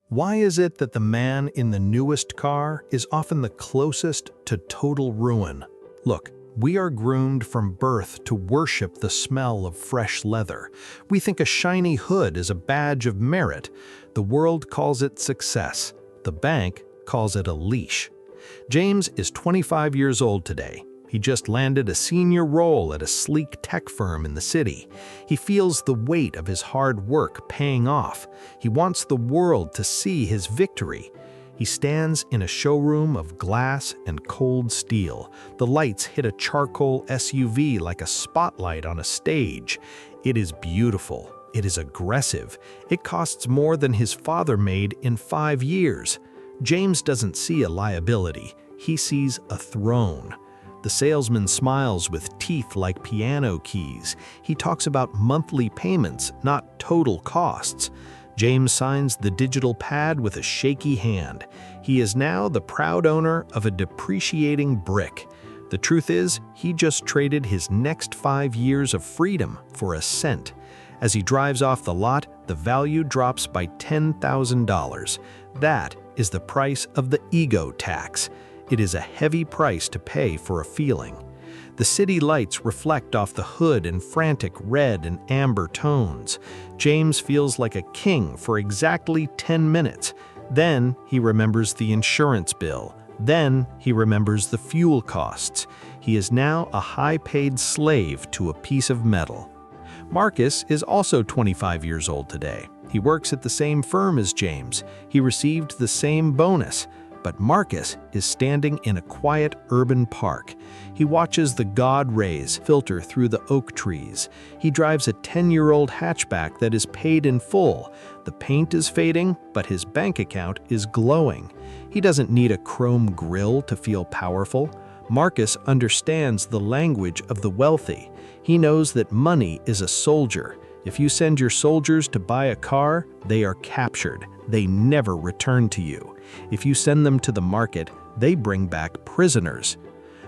Why is it that the man in the newest car is often the closest to total ruin? Look, we are groomed from birth to worship the smell of fresh leather. We think a shiny hood is a badge of merit. The world calls it success. The bank calls it a leash. James is 25 years old today. He just landed a senior role at a sleek tech firm in the city. He feels the weight of his hard work paying off. He wants the world to see his victory. He stands in a showroom of glass and cold steel. The lights hit a charcoal SUV like a spotlight on a stage. It is beautiful. It is aggressive. It costs more than his father made in 5 years. James doesn't see a liability. He sees a throne. The salesman smiles with teeth like piano keys. He talks about monthly payments, not total costs. James signs the digital pad with a shaky hand. He is now the proud owner of a depreciating brick. The truth is, he just traded his next 5 years of freedom for a cent. As he drives off the lot, the value drops by $10,000. That is the price of the ego tax. It is a heavy price to pay for a feeling. The city lights reflect off the hood in frantic red and amber tones. James feels like a king for exactly 10 minutes. Then he remembers the insurance bill. Then he remembers the fuel costs. He is now a high-paid slave to a piece of metal. Marcus is also 25 years old today. He works at the same firm as James. He received the same bonus. But Marcus is standing in a quiet urban park. He watches the God rays filter through the oak trees. He drives a 10-year-old hatchback that is paid in full. The paint is fading, but his bank account is glowing. He doesn't need a chrome grille to feel powerful. Marcus understands the language of the wealthy. He knows that money is a soldier. If you send your soldiers to buy a car, they are captured. They never return to you. If you send them to the market, they bring back prisoners.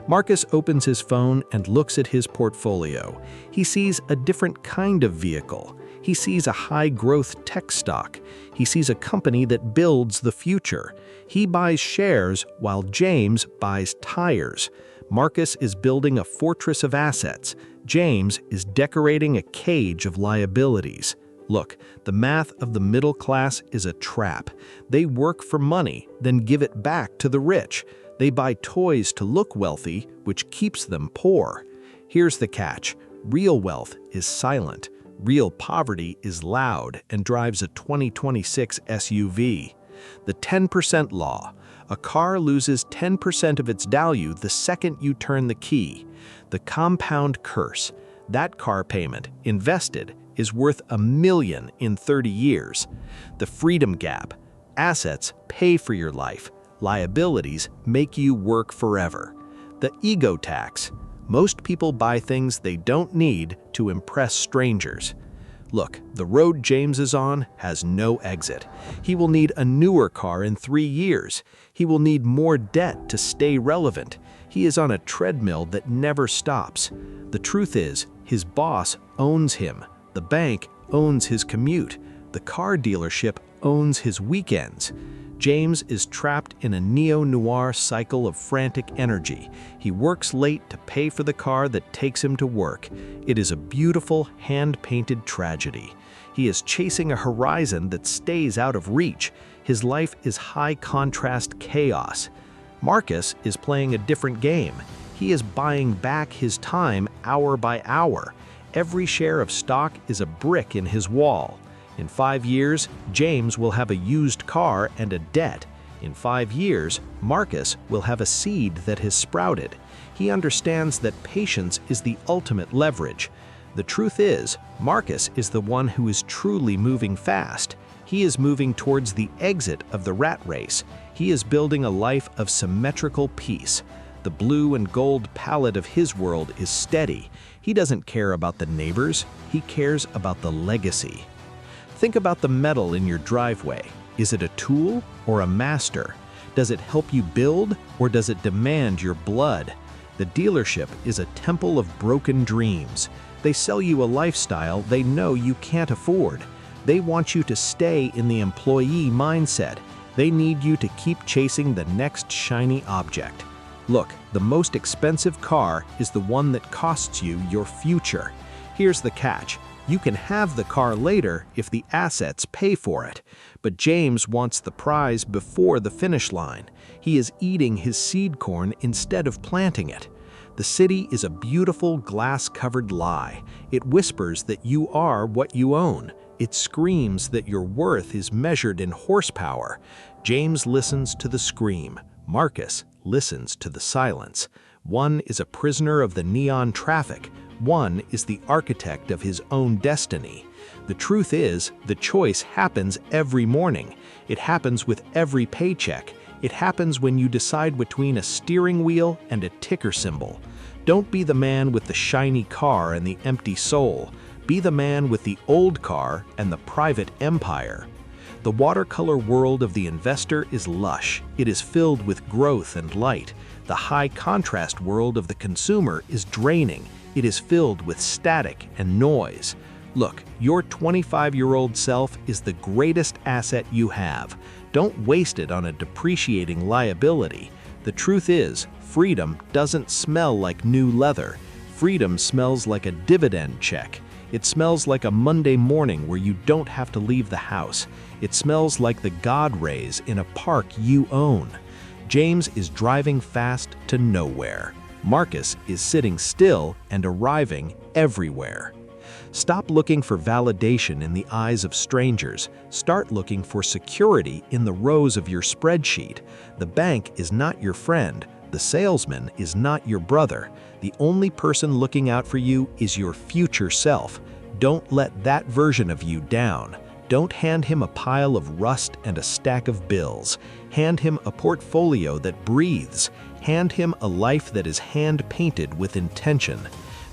Marcus opens his phone and looks at his portfolio. He sees a different kind of vehicle. He sees a high-growth tech stock. He sees a company that builds the future. He buys shares while James buys tires. Marcus is building a fortress of assets. James is decorating a cage of liabilities. Look, the math of the middle class is a trap. They work for money, then give it back to the rich. They buy toys to look wealthy, which keeps them poor. Here's the catch. Real wealth is silent. Real poverty is loud and drives a 2026 SUV. The 10% law. A car loses 10% of its value the second you turn the key. The compound curse. That car payment, invested, is worth $1 million in 30 years. The freedom gap. Assets pay for your life. Liabilities make you work forever. The ego tax. Most people buy things they don't need to impress strangers. Look, the road James is on has no exit. He will need a newer car in 3 years. He will need more debt to stay relevant. He is on a treadmill that never stops. The truth is, his boss owns him. The bank owns his commute. The car dealership owns his weekends. James is trapped in a neo-noir cycle of frantic energy. He works late to pay for the car that takes him to work. It is a beautiful, hand-painted tragedy. He is chasing a horizon that stays out of reach. His life is high-contrast chaos. Marcus is playing a different game. He is buying back his time hour by hour. Every share of stock is a brick in his wall. In 5 years, James will have a used car and a debt. In 5 years, Marcus will have a seed that has sprouted. He understands that patience is the ultimate leverage. The truth is, Marcus is the one who is truly moving fast. He is moving towards the exit of the rat race. He is building a life of symmetrical peace. The blue and gold palette of his world is steady. He doesn't care about the neighbors. He cares about the legacy. Think about the metal in your driveway. Is it a tool or a master? Does it help you build or does it demand your blood? The dealership is a temple of broken dreams. They sell you a lifestyle they know you can't afford. They want you to stay in the employee mindset. They need you to keep chasing the next shiny object. Look, the most expensive car is the one that costs you your future. Here's the catch. You can have the car later if the assets pay for it. But James wants the prize before the finish line. He is eating his seed corn instead of planting it. The city is a beautiful glass-covered lie. It whispers that you are what you own. It screams that your worth is measured in horsepower. James listens to the scream. Marcus listens to the silence. One is a prisoner of the neon traffic. One is the architect of his own destiny. The truth is, the choice happens every morning. It happens with every paycheck. It happens when you decide between a steering wheel and a ticker symbol. Don't be the man with the shiny car and the empty soul. Be the man with the old car and the private empire. The watercolor world of the investor is lush. It is filled with growth and light. The high contrast world of the consumer is draining. It is filled with static and noise. Look, your 25-year-old self is the greatest asset you have. Don't waste it on a depreciating liability. The truth is, freedom doesn't smell like new leather. Freedom smells like a dividend check. It smells like a Monday morning where you don't have to leave the house. It smells like the God rays in a park you own. James is driving fast to nowhere. Marcus is sitting still and arriving everywhere. Stop looking for validation in the eyes of strangers. Start looking for security in the rows of your spreadsheet. The bank is not your friend. The salesman is not your brother. The only person looking out for you is your future self. Don't let that version of you down. Don't hand him a pile of rust and a stack of bills. Hand him a portfolio that breathes. Hand him a life that is hand-painted with intention.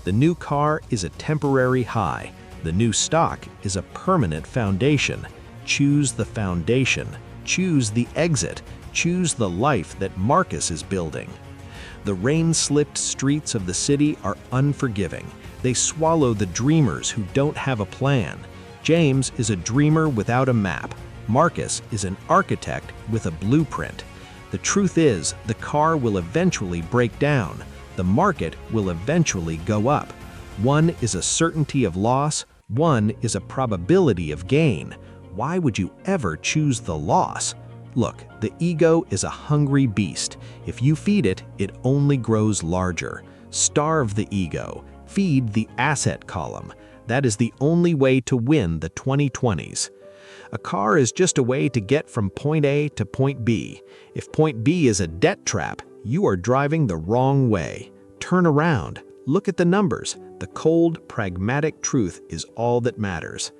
The new car is a temporary high. The new stock is a permanent foundation. Choose the foundation. Choose the exit. Choose the life that Marcus is building. The rain-slipped streets of the city are unforgiving. They swallow the dreamers who don't have a plan. James is a dreamer without a map. Marcus is an architect with a blueprint. The truth is, the car will eventually break down. The market will eventually go up. One is a certainty of loss. One is a probability of gain. Why would you ever choose the loss? Look, the ego is a hungry beast. If you feed it, it only grows larger. Starve the ego. Feed the asset column. That is the only way to win the 2020s. A car is just a way to get from point A to point B. If point B is a debt trap, you are driving the wrong way. Turn around. Look at the numbers. The cold, pragmatic truth is all that matters.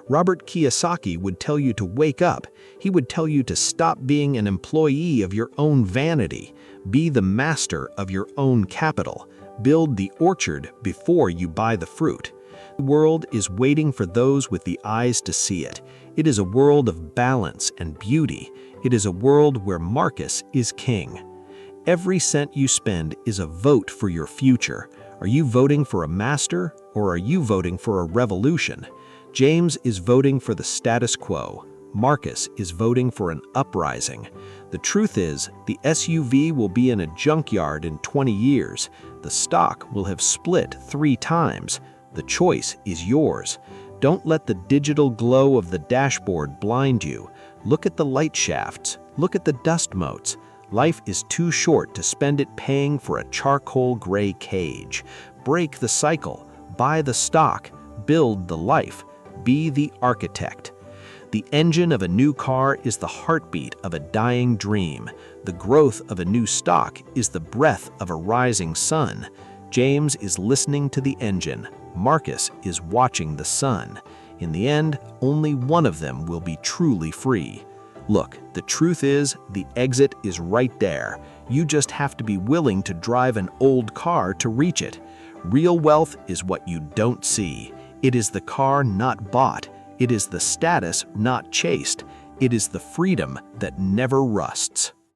Robert Kiyosaki would tell you to wake up. He would tell you to stop being an employee of your own vanity. Be the master of your own capital. Build the orchard before you buy the fruit. The world is waiting for those with the eyes to see it. It is a world of balance and beauty. It is a world where Marcus is king. Every cent you spend is a vote for your future. Are you voting for a master or are you voting for a revolution? James is voting for the status quo. Marcus is voting for an uprising. The truth is, the SUV will be in a junkyard in 20 years. The stock will have split 3 times. The choice is yours. Don't let the digital glow of the dashboard blind you. Look at the light shafts. Look at the dust motes. Life is too short to spend it paying for a charcoal gray cage. Break the cycle. Buy the stock. Build the life. Be the architect. The engine of a new car is the heartbeat of a dying dream. The growth of a new stock is the breath of a rising sun. James is listening to the engine. Marcus is watching the sun. In the end, only one of them will be truly free. Look, the truth is, the exit is right there. You just have to be willing to drive an old car to reach it. Real wealth is what you don't see. It is the car not bought. It is the status not chased. It is the freedom that never rusts.